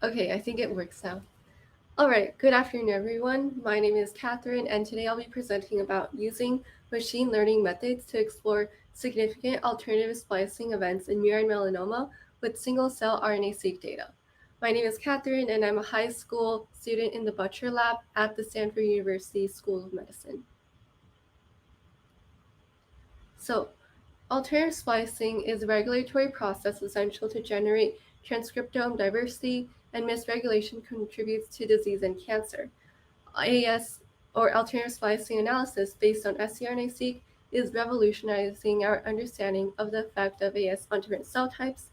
Okay, I think it works now. All right, good afternoon, everyone. My name is Catherine, and today I'll be presenting about using machine learning methods to explore significant alternative splicing events in murine melanoma with single-cell RNA-seq data. My name is Catherine, and I'm a high school student in the Butcher Lab at the Stanford University School of Medicine. So, alternative splicing is a regulatory process essential to generate transcriptome diversity, and misregulation contributes to disease and cancer. AS or alternative splicing analysis based on scRNA-seq is revolutionizing our understanding of the effect of AS on different cell types.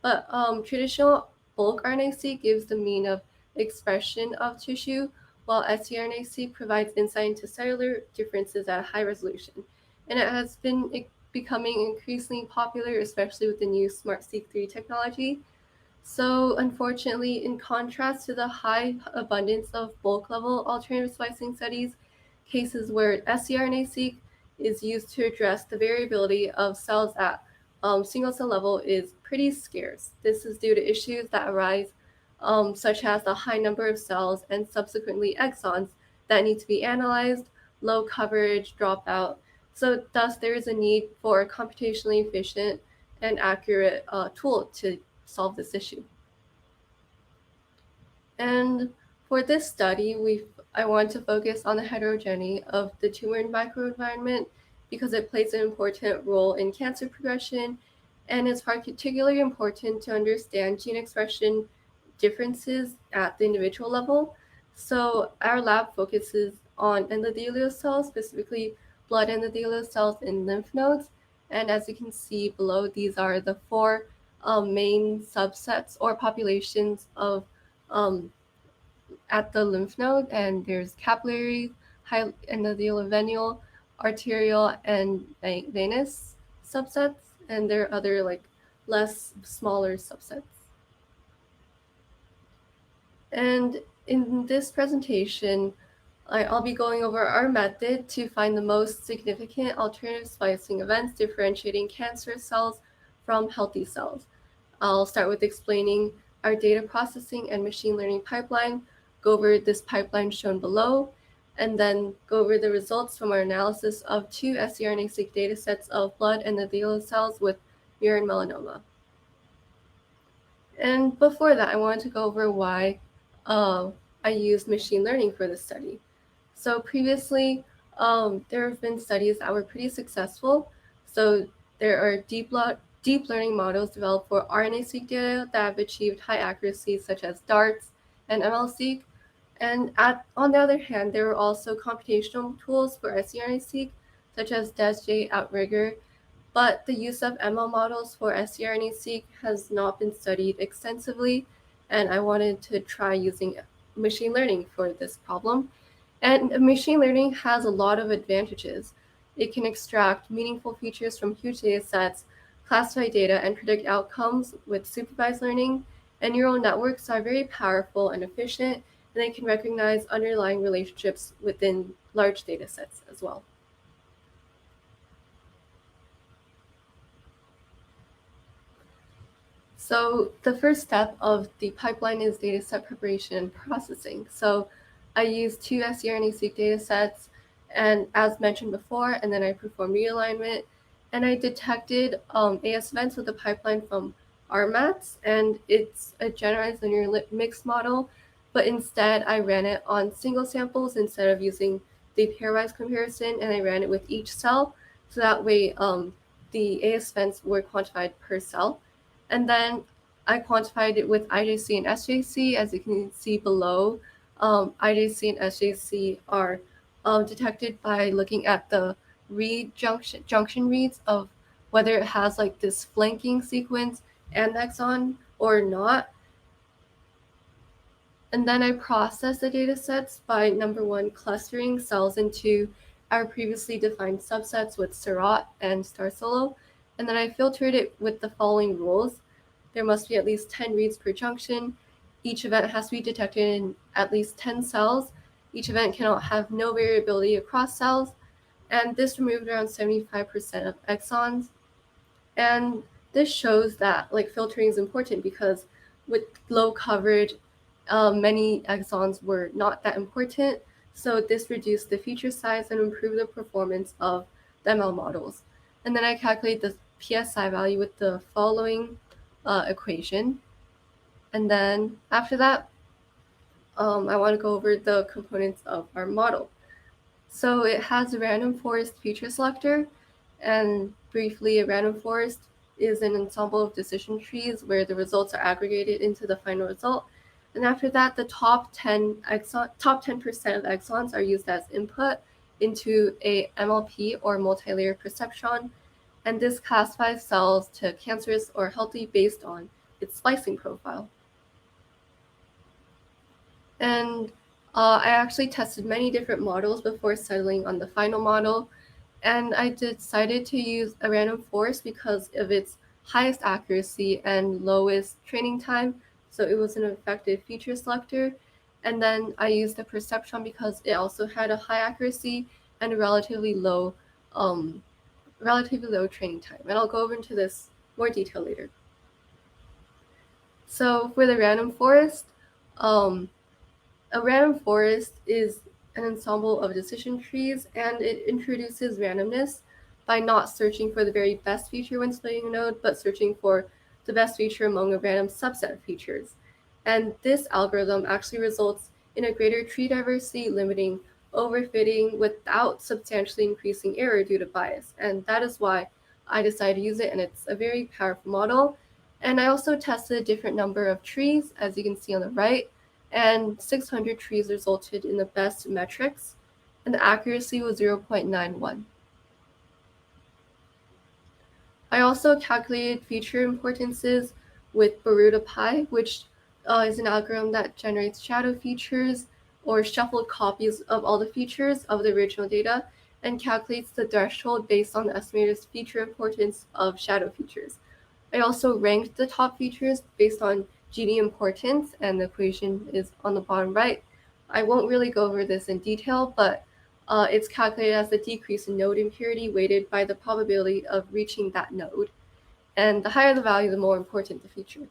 But traditional bulk RNA-seq gives the mean of expression of tissue, while scRNA-seq provides insight into cellular differences at a high resolution. And it has been becoming increasingly popular, especially with the new SmartSeq3 technology. So unfortunately, in contrast to the high abundance of bulk level alternative splicing studies, cases where scRNA-seq is used to address the variability of cells at single cell level is pretty scarce. This is due to issues that arise such as the high number of cells and subsequently exons that need to be analyzed, low coverage, dropout. So thus there is a need for a computationally efficient and accurate tool to solve this issue. And for this study, I want to focus on the heterogeneity of the tumor microenvironment because it plays an important role in cancer progression, and it's particularly important to understand gene expression differences at the individual level. So our lab focuses on endothelial cells, specifically blood endothelial cells in lymph nodes. And as you can see below, these are the four main subsets or populations of at the lymph node, and there's capillary, high endothelial venule, arterial, and venous subsets, and there are other less smaller subsets. And in this presentation, I'll be going over our method to find the most significant alternative splicing events differentiating cancer cells from healthy cells. I'll start with explaining our data processing and machine learning pipeline, go over this pipeline shown below, and then go over the results from our analysis of two scRNA-seq datasets of blood endothelial cells with murine melanoma. And before that, I wanted to go over why I used machine learning for this study. So previously, there have been studies that were pretty successful. So there are deep learning models developed for RNA-seq data that have achieved high accuracy, such as DARTs and ML-seq. And on the other hand, there were also computational tools for scRNA-seq, such as DesJ, Outrigger, but the use of ML models for scRNA-seq has not been studied extensively, and I wanted to try using machine learning for this problem. And machine learning has a lot of advantages. It can extract meaningful features from huge data sets, classify data, and predict outcomes with supervised learning. And neural networks are very powerful and efficient, and they can recognize underlying relationships within large data sets as well. So the first step of the pipeline is dataset preparation and processing. So I used two scRNA-seq datasets, and as mentioned before, and then I performed realignment, and I detected AS events with the pipeline from RMATs, and it's a generalized linear mixed model, but instead I ran it on single samples instead of using the pairwise comparison, and I ran it with each cell, so that way the AS events were quantified per cell. And then I quantified it with IJC and SJC. As you can see below, IJC and SJC are detected by looking at the read junction reads of whether it has like this flanking sequence and exon or not. And then I process the data sets by number one, clustering cells into our previously defined subsets with Seurat and Star Solo. And then I filtered it with the following rules. There must be at least 10 reads per junction. Each event has to be detected in at least 10 cells. Each event cannot have no variability across cells. And this removed around 75% of exons. And this shows that filtering is important because with low coverage many exons were not that important, so this reduced the feature size and improved the performance of the ML models. And then I calculate the PSI value with the following equation. And then after that, I want to go over the components of our model. So it has a random forest feature selector, and briefly, a random forest is an ensemble of decision trees where the results are aggregated into the final result. And after that, the top 10% of exons are used as input into a MLP or multi-layer perceptron, and this classifies cells to cancerous or healthy based on its splicing profile. And I actually tested many different models before settling on the final model. And I decided to use a random forest because of its highest accuracy and lowest training time. So it was an effective feature selector. And then I used the perceptron because it also had a high accuracy and a relatively low training time. And I'll go over into this more detail later. So for the random forest, a random forest is an ensemble of decision trees, and it introduces randomness by not searching for the very best feature when splitting a node, but searching for the best feature among a random subset of features. And this algorithm actually results in a greater tree diversity, limiting overfitting without substantially increasing error due to bias. And that is why I decided to use it, and it's a very powerful model. And I also tested a different number of trees, as you can see on the right, and 600 trees resulted in the best metrics, and the accuracy was 0.91. I also calculated feature importances with BarudaPi, which is an algorithm that generates shadow features or shuffled copies of all the features of the original data and calculates the threshold based on the estimated feature importance of shadow features. I also ranked the top features based on GD importance, and the equation is on the bottom right. I won't really go over this in detail, but it's calculated as the decrease in node impurity weighted by the probability of reaching that node. And the higher the value, the more important the feature.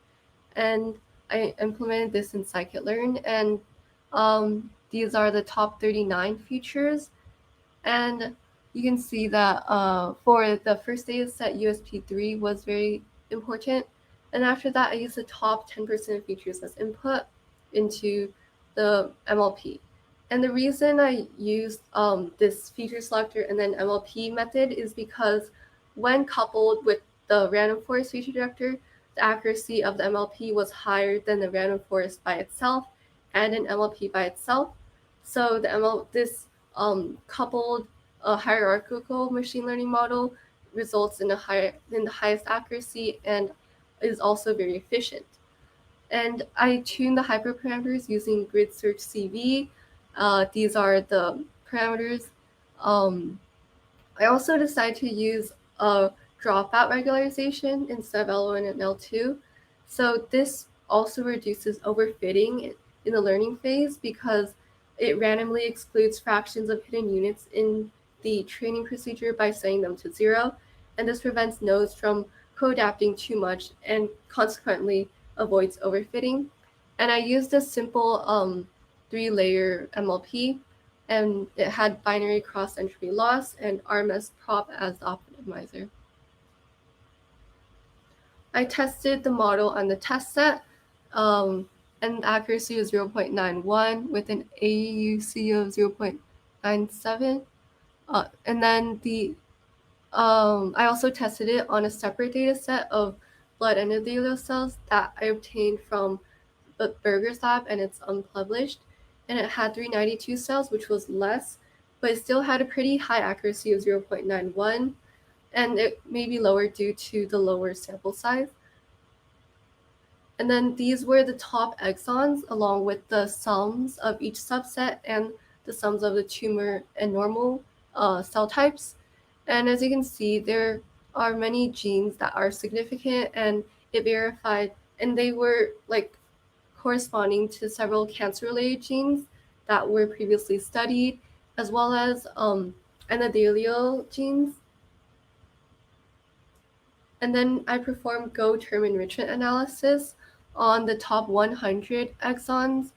And I implemented this in scikit-learn, and these are the top 39 features. And you can see that for the first data set, USP3 was very important. And after that, I used the top 10% of features as input into the MLP. And the reason I used this feature selector and then MLP method is because when coupled with the random forest feature detector, the accuracy of the MLP was higher than the random forest by itself and an MLP by itself. So this coupled hierarchical machine learning model results in the highest accuracy and is also very efficient. And I tune the hyperparameters using grid search CV. These are the parameters. I also decided to use a dropout regularization instead of L1 and L2. So this also reduces overfitting in the learning phase because it randomly excludes fractions of hidden units in the training procedure by setting them to 0. And this prevents nodes from co-adapting too much and consequently avoids overfitting. And I used a simple 3-layer MLP, and it had binary cross-entropy loss and RMS prop as the optimizer. I tested the model on the test set, and the accuracy was 0.91 with an AUC of 0.97. And then I also tested it on a separate data set of blood endothelial cells that I obtained from the Berger's lab, and it's unpublished. And it had 392 cells, which was less, but it still had a pretty high accuracy of 0.91, and it may be lower due to the lower sample size. And then these were the top exons along with the sums of each subset and the sums of the tumor and normal cell types. And as you can see, there are many genes that are significant, and it verified, and they were like corresponding to several cancer-related genes that were previously studied, as well as endothelial genes. And then I performed Go term enrichment analysis on the top 100 exons.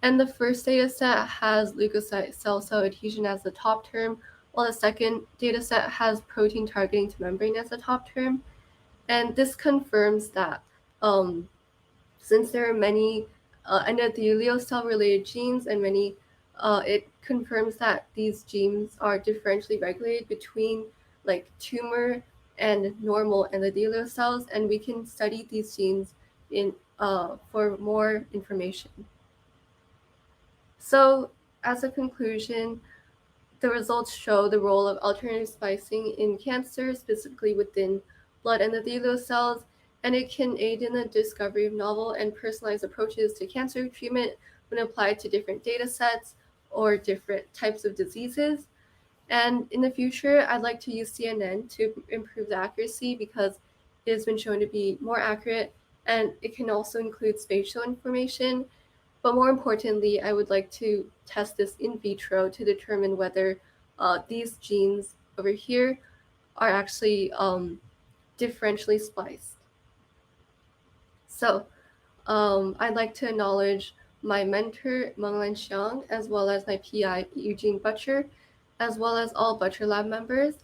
And the first data set has leukocyte cell-cell adhesion as the top term, while the second data set has protein targeting to membrane as the top term. And this confirms that since there are many endothelial cell-related genes and many, it confirms that these genes are differentially regulated between like tumor and normal endothelial cells, and we can study these genes in for more information. So, as a conclusion, the results show the role of alternative splicing in cancer, specifically within blood endothelial cells, and it can aid in the discovery of novel and personalized approaches to cancer treatment when applied to different data sets or different types of diseases. And in the future, I'd like to use CNN to improve the accuracy because it has been shown to be more accurate, and it can also include spatial information. But more importantly, I would like to test this in vitro to determine whether these genes over here are actually differentially spliced. So I'd like to acknowledge my mentor, Menglan Xiang, as well as my PI, Eugene Butcher, as well as all Butcher Lab members.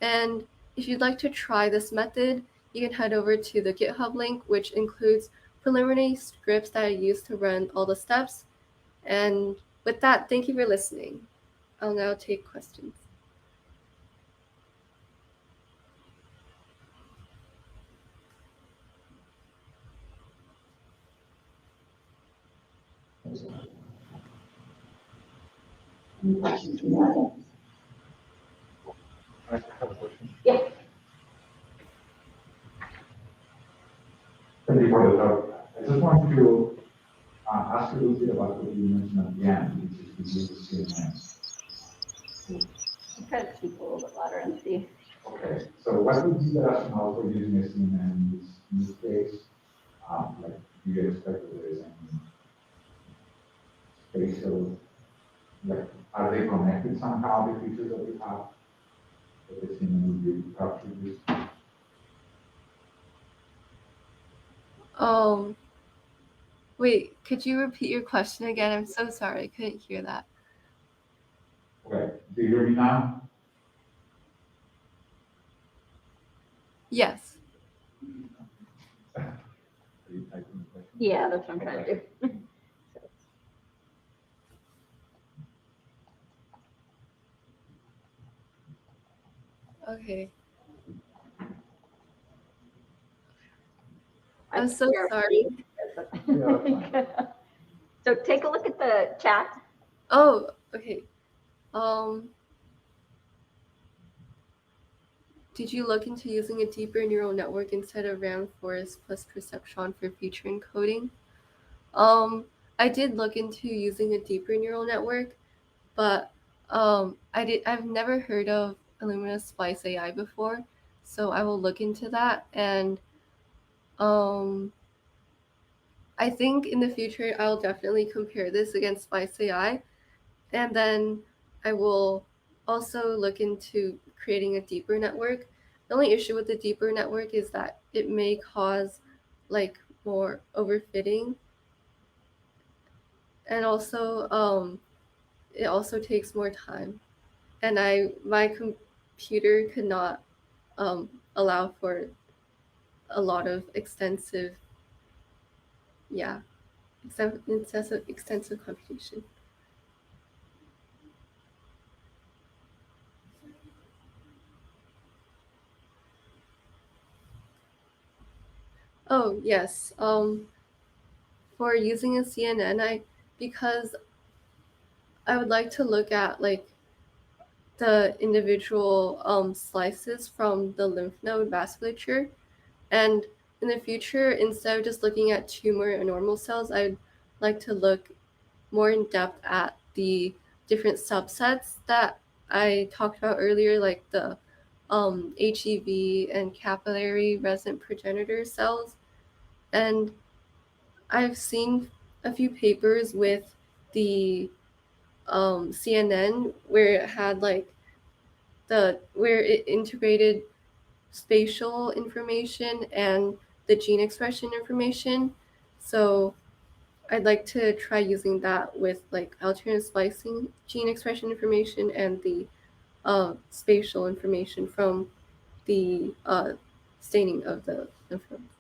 And if you'd like to try this method, you can head over to the GitHub link, which includes preliminary scripts that I use to run all the steps. And with that, thank you for listening. I'll now take questions. Any questions from the audience? I have a question. Yeah. Thank you for the talk. I just want to ask you a little bit about what you mentioned at the end, which is the use of CNN. I'll try to speak a little bit louder and see. Okay, so what would be the rationale for using a CNN in this case? Like, do you expect that there is any spatial, like, are they connected somehow, the features that we have? That the CNN would be captured this? Wait, could you repeat your question again? I'm so sorry, I couldn't hear that. Okay, do you hear me now? Yes. Are you typing the question? Yeah, that's what I'm trying to do. Okay. I I'm can so hear sorry. So take a look at the chat. Oh, okay. Did you look into using a deeper neural network instead of RAM Forest plus Perceptron for feature encoding? I did look into using a deeper neural network, but I've never heard of Illumina Splice AI before, so I will look into that. And I think in the future I'll definitely compare this against Splice AI, and then I will also look into creating a deeper network. The only issue with the deeper network is that it may cause like more overfitting, and also it also takes more time, and my computer could not allow for a lot of extensive computation. Oh yes, for using a CNN, because I would like to look at like the individual slices from the lymph node vasculature, and in the future, instead of just looking at tumor and normal cells, I'd like to look more in depth at the different subsets that I talked about earlier, like the HEV and capillary resident progenitor cells. And I've seen a few papers with the CNN where it had like where it integrated spatial information and the gene expression information. So I'd like to try using that with like alternative splicing gene expression information and the spatial information from the staining of the lymph nodes.